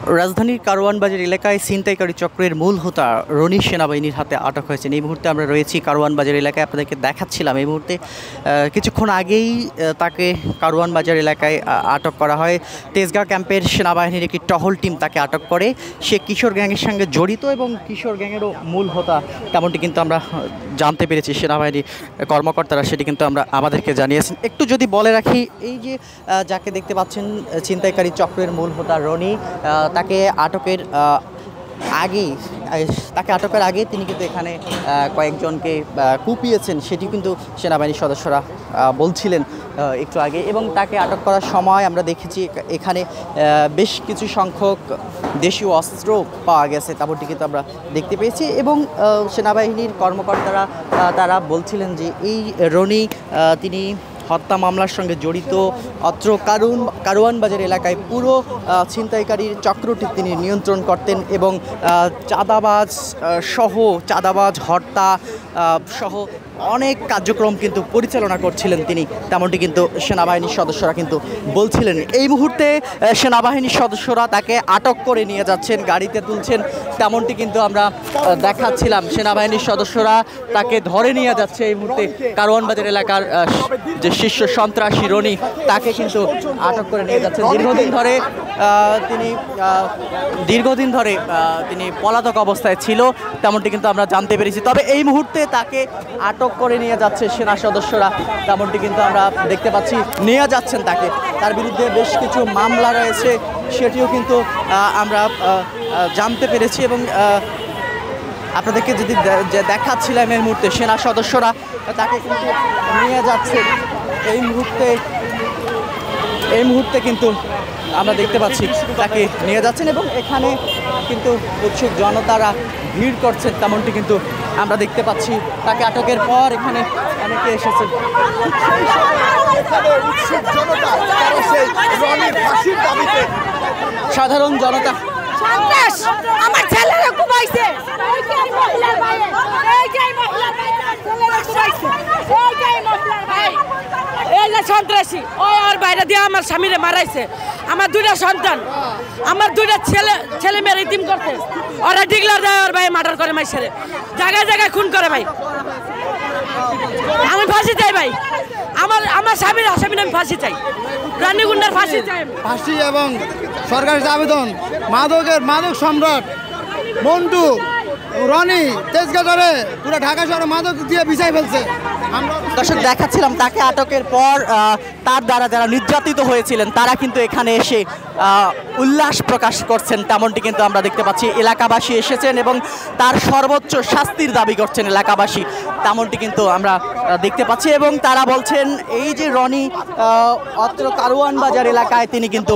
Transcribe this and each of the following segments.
রাজধানীর কারওয়ান বাজার এলাকায় ছিনতাইকারী চক্রের মূল হোতা রনি সেনাবাহিনীর হাতে আটক হয়েছেন। এই মুহূর্তে আমরা রয়েছি কারওয়ান বাজার এলাকায়, আপনাদেরকে দেখাচ্ছিলাম এই মুহূর্তে কিছুক্ষণ আগেই তাকে কারওয়ান বাজার এলাকায় আটক করা হয়। তেজগাঁ ক্যাম্পের সেনাবাহিনীর একটি টহল টিম তাকে আটক করে। সে কিশোর গ্যাংয়ের সঙ্গে জড়িত এবং কিশোর গ্যাংয়েরও মূল হোতা, তেমনটি কিন্তু আমরা জানতে পেরেছি। সেনাবাহিনীর কর্মকর্তারা সেটি কিন্তু আমাদেরকে জানিয়েছেন। একটু যদি বলে রাখি, এই যে যাকে দেখতে পাচ্ছেন ছিনতাইকারী চক্রের মূল হোতা রনি, তাকে আটকের আগে তিনি কিন্তু এখানে কয়েকজনকে কুপিয়েছেন, সেটি কিন্তু সেনাবাহিনীর সদস্যরা বলছিলেন একটু আগে। এবং তাকে আটক করার সময় আমরা দেখেছি এখানে বেশ কিছু সংখ্যক দেশীয় অস্ত্র পাওয়া গেছে, তেমনটি কিন্তু আমরা দেখতে পেয়েছি। এবং সেনাবাহিনীর কর্মকর্তারা তারা বলছিলেন যে এই রনি তিনি হত্যা মামলার সঙ্গে জড়িত। অত্র কারওয়ান বাজার এলাকায় পুরো ছিনতাইকারীর চক্রটি তিনি নিয়ন্ত্রণ করতেন এবং চাঁদাবাজ হত্যা সহ অনেক কার্যক্রম কিন্তু পরিচালনা করছিলেন তিনি, তেমনটি কিন্তু সেনাবাহিনীর সদস্যরা কিন্তু বলছিলেন। এই মুহূর্তে সেনাবাহিনীর সদস্যরা তাকে আটক করে নিয়ে যাচ্ছেন, গাড়িতে তুলছেন, তেমনটি কিন্তু আমরা দেখাচ্ছিলাম। সেনাবাহিনীর সদস্যরা তাকে ধরে নিয়ে যাচ্ছে এই মুহূর্তে। কারওয়ান বাজার এলাকার যে শীর্ষ সন্ত্রাসী রনি, তাকে কিন্তু আটক করে নিয়ে যাচ্ছেন। দীর্ঘদিন ধরে তিনি পলাতক অবস্থায় ছিল, তেমনটি কিন্তু আমরা জানতে পেরেছি। তবে এই মুহূর্তে তাকে আটক করে নিয়ে যাচ্ছে সেনা সদস্যরা, তেমনটি কিন্তু আমরা দেখতে পাচ্ছি। নিয়ে যাচ্ছেন তাকে, তার বিরুদ্ধে বেশ কিছু মামলা রয়েছে, সেটিও কিন্তু আমরা জানতে পেরেছি। এবং আপনাদেরকে যদি দেখাচ্ছিলাম এই মুহূর্তে সেনা সদস্যরা তাকে কিন্তু নিয়ে যাচ্ছে এই মুহূর্তে কিন্তু আমরা দেখতে পাচ্ছি তাকে নিয়ে যাচ্ছেন। এবং এখানে কিন্তু উৎসুক জনতারা ভিড় করছেন, তেমনটি কিন্তু আমরা দেখতে পাচ্ছি। তাকে আটকের পর এখানে অনেকে এসেছেন। সাধারণ জনতা আমার ছেলেরা কুবাইছে, সন্ত্রাসী ওই আর বাইরে দিয়ে আমার স্বামীরে মারাইছে। আমার দুইটা সন্তান, আমার দুইটা ছেলে মেয়ের ইতিম করছে। ওরা ডিগলার দেয়, ওর ভাই মার্ডার করে, মাইসেরে জায়গায় জায়গায় খুন করে। ভাই আমি ফাঁসি চাই ভাই, আমার স্বামীর আসামির আমি ফাঁসি চাই, রানীগুন্ডার ফাঁসি চাই। ফাঁসি এবং সরকারের আবেদন, মাদক সম্রাট মন্টু রনি তেজগাঁরে পুরো ঢাকা শহরে মাদক দিয়ে বিছাই ফেলছে। দর্শক দেখাচ্ছিলাম তাকে আটকের পর তার দ্বারা যারা নির্যাতিত হয়েছিলেন তারা কিন্তু এখানে এসে উল্লাস প্রকাশ করছেন, তেমনটি কিন্তু আমরা দেখতে পাচ্ছি। এলাকাবাসী এসেছেন এবং তার সর্বোচ্চ শাস্তির দাবি করছেন এলাকাবাসী, তেমনটি কিন্তু আমরা দেখতে পাচ্ছি। এবং তারা বলছেন এই যে রনি অত্র কারওয়ান বাজার এলাকায় তিনি কিন্তু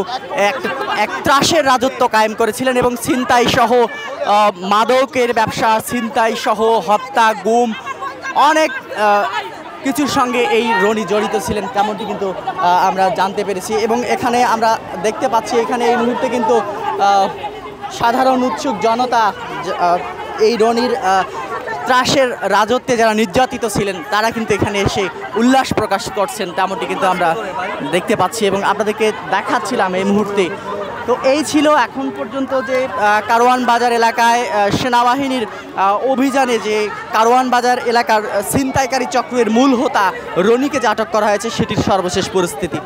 এক ত্রাসের রাজত্ব কায়েম করেছিলেন এবং ছিনতাই সহ মাদকের ব্যবসা, ছিনতাই সহ হত্যা, গুম, অনেক কিছুর সঙ্গে এই রনি জড়িত ছিলেন, তেমনটি কিন্তু আমরা জানতে পেরেছি। এবং এখানে আমরা দেখতে পাচ্ছি এখানে এই মুহূর্তে কিন্তু সাধারণ উৎসুক জনতা এই রনির ত্রাসের রাজত্বে যারা নির্যাতিত ছিলেন তারা কিন্তু এখানে এসে উল্লাস প্রকাশ করছেন, তেমনটি কিন্তু আমরা দেখতে পাচ্ছি এবং আপনাদেরকে দেখাচ্ছিলাম এই মুহূর্তে। তো এই ছিল এখন পর্যন্ত যে কারওয়ান বাজার এলাকায় সেনাবাহিনীর অভিযানে যে কারওয়ান বাজার এলাকার ছিনতাইকারী চক্রের মূল হোতা রনিকে যে আটক করা হয়েছে সেটির সর্বশেষ পরিস্থিতি।